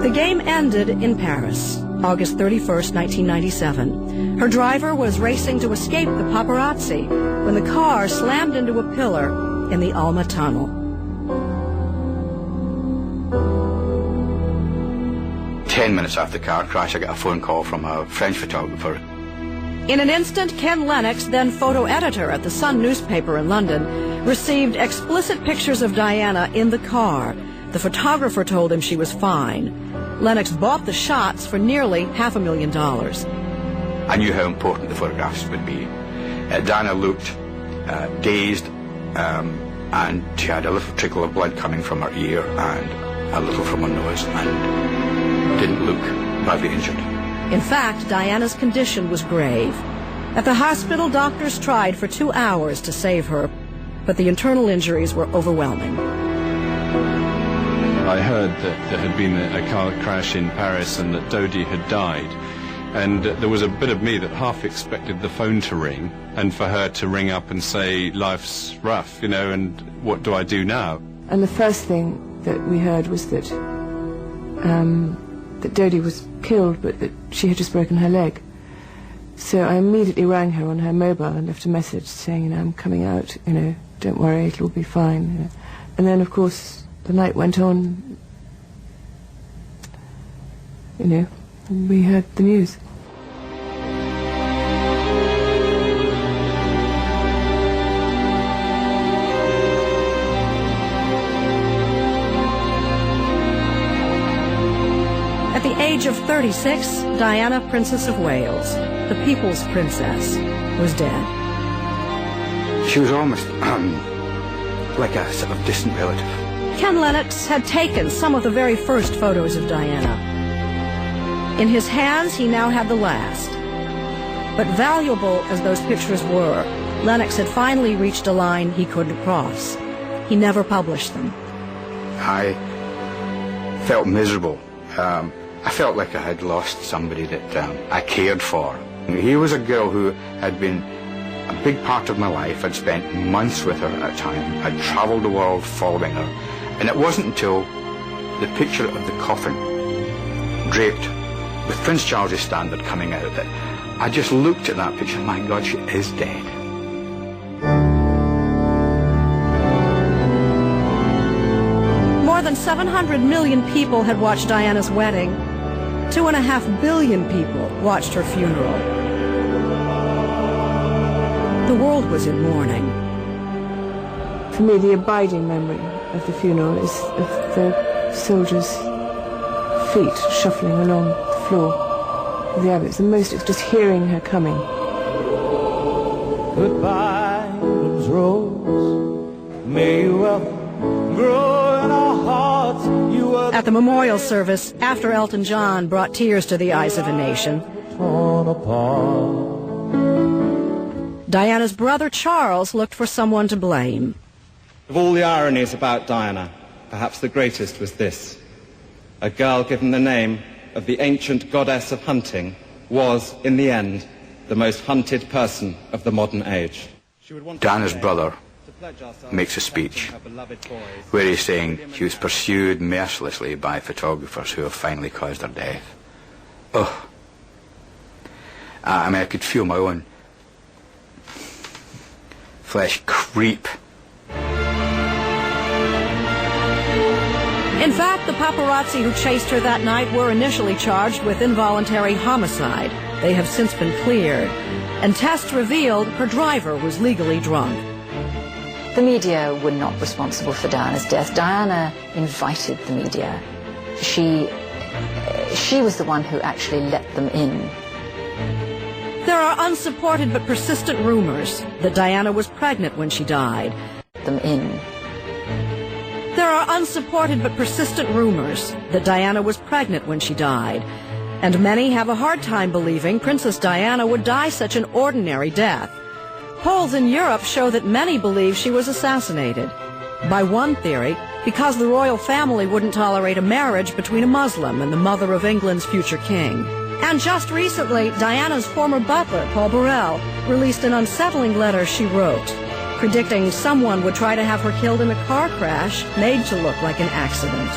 The game ended in Paris, August 31st, 1997. Her driver was racing to escape the paparazzi when the car slammed into a pillar in the Alma Tunnel. Ten minutes after the car crash, I got a phone call from a French photographer. In an instant, Ken Lennox, then photo editor at the Sun newspaper in London, received explicit pictures of Diana in the car. The photographer told him she was fine. Lennox bought the shots for nearly $500,000. I knew how important the photographs would be. Diana looked dazed, and she had a little trickle of blood coming from her ear and a little from her nose, and didn't look badly injured. In fact, Diana's condition was grave. At the hospital, doctors tried for 2 hours to save her, but the internal injuries were overwhelming. I heard that there had been a car crash in Paris and that Dodie had died. And there was a bit of me that half expected the phone to ring and for her to ring up and say, life's rough, you know, and what do I do now? And the first thing that we heard was that that Dodie was killed, but that she had just broken her leg. So I immediately rang her on her mobile and left a message saying, you know, I'm coming out, you know, don't worry, it'll all be fine. You know. And then, of course, the night went on, you know, and we heard the news. At the age of 36, Diana, Princess of Wales, the people's princess, was dead. She was almost like a sort of distant relative. Ken Lennox had taken some of the very first photos of Diana. In his hands, he now had the last. But valuable as those pictures were, Lennox had finally reached a line he couldn't cross. He never published them. I felt miserable. I felt like I had lost somebody that I cared for. He was a girl who had been a big part of my life. I'd spent months with her at a time. I'd traveled the world following her. And it wasn't until the picture of the coffin, draped with Prince Charles's standard coming out, that I just looked at that picture, my God, she is dead. More than 700 million people had watched Diana's wedding. 2.5 billion people watched her funeral. The world was in mourning. For me, the abiding memory of the funeral is of the soldiers' feet shuffling along the floor of the abbey. It's the most, it's just hearing her coming. Goodbye, England's rose, may you well grow in our hearts. You are At the memorial service, after Elton John brought tears to the eyes of a nation, torn apart. Diana's brother Charles looked for someone to blame. Of all the ironies about Diana, perhaps the greatest was this. A girl given the name of the ancient goddess of hunting was, in the end, the most hunted person of the modern age. Diana's brother makes a speech where he's saying she was pursued mercilessly by photographers who have finally caused her death. Oh. I mean, I could feel my own flesh creep. In fact, the paparazzi who chased her that night were initially charged with involuntary homicide. They have since been cleared. And tests revealed her driver was legally drunk. The media were not responsible for Diana's death. Diana invited the media. She was the one who actually let them in. There are unsupported but persistent rumors that Diana was pregnant when she died. There are unsupported but persistent rumors that Diana was pregnant when she died. And many have a hard time believing Princess Diana would die such an ordinary death. Polls in Europe show that many believe she was assassinated. By one theory, because the royal family wouldn't tolerate a marriage between a Muslim and the mother of England's future king. And just recently, Diana's former butler, Paul Burrell, released an unsettling letter she wrote, predicting someone would try to have her killed in a car crash made to look like an accident.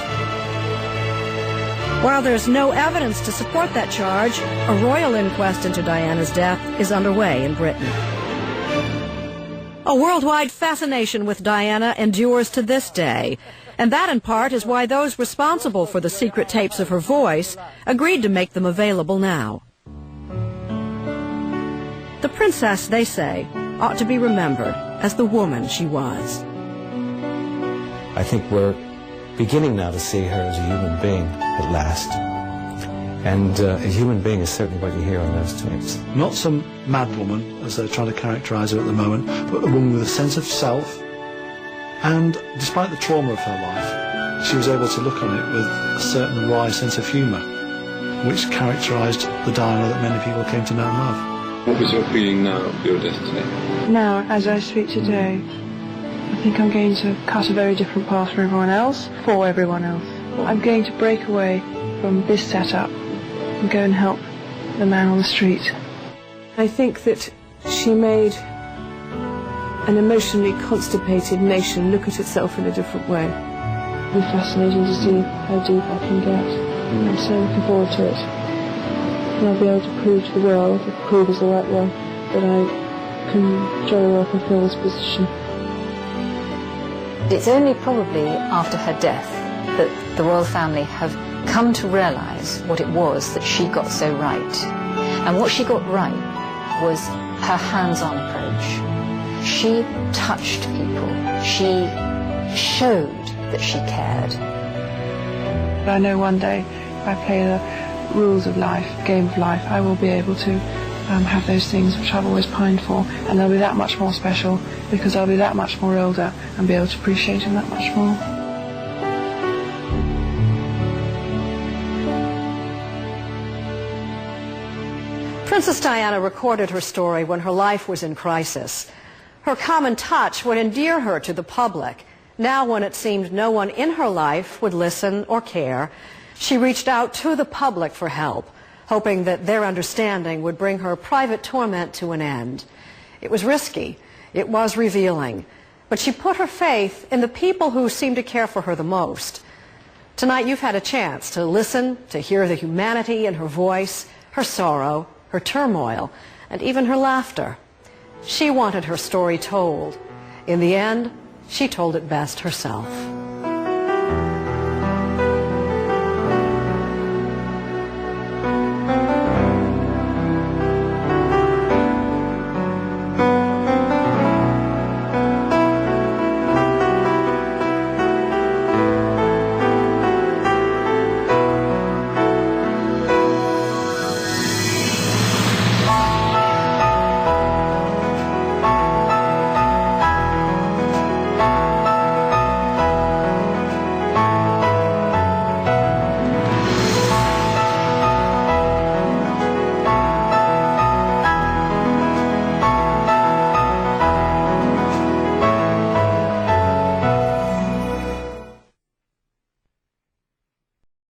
While there's no evidence to support that charge, a royal inquest into Diana's death is underway in Britain. A worldwide fascination with Diana endures to this day, and that in part is why those responsible for the secret tapes of her voice agreed to make them available now. The princess, they say, ought to be remembered as the woman she was. I think we're beginning now to see her as a human being at last. And a human being is certainly what you hear on those tapes. Not some mad woman, as they're trying to characterise her at the moment, but a woman with a sense of self. And despite the trauma of her life, she was able to look on it with a certain wry sense of humour, which characterised the Diana that many people came to know and love. What was your feeling now of your destiny? Now, as I speak today, I think I'm going to cut a very different path from everyone else, for everyone else. I'm going to break away from this setup and go and help the man on the street. I think that she made an emotionally constipated nation look at itself in a different way. It'll be fascinating to see how deep I can get. I'm so looking forward to it. And I'll be able to prove to the world, if prove is the right word, that I can jolly well fulfill this position. It's only probably after her death that the royal family have come to realise what it was that she got so right. And what she got right was her hands-on approach. She touched people. She showed that she cared. I know one day, if I play the rules of life, game of life, I will be able to have those things which I've always pined for, and they'll be that much more special because I'll be that much more older and be able to appreciate them that much more. Princess Diana recorded her story when her life was in crisis. Her common touch would endear her to the public. Now, when it seemed no one in her life would listen or care, she reached out to the public for help, hoping that their understanding would bring her private torment to an end. It was risky. It was revealing. But she put her faith in the people who seemed to care for her the most. Tonight, you've had a chance to listen, to hear the humanity in her voice, her sorrow, her turmoil, and even her laughter. She wanted her story told. In the end, she told it best herself.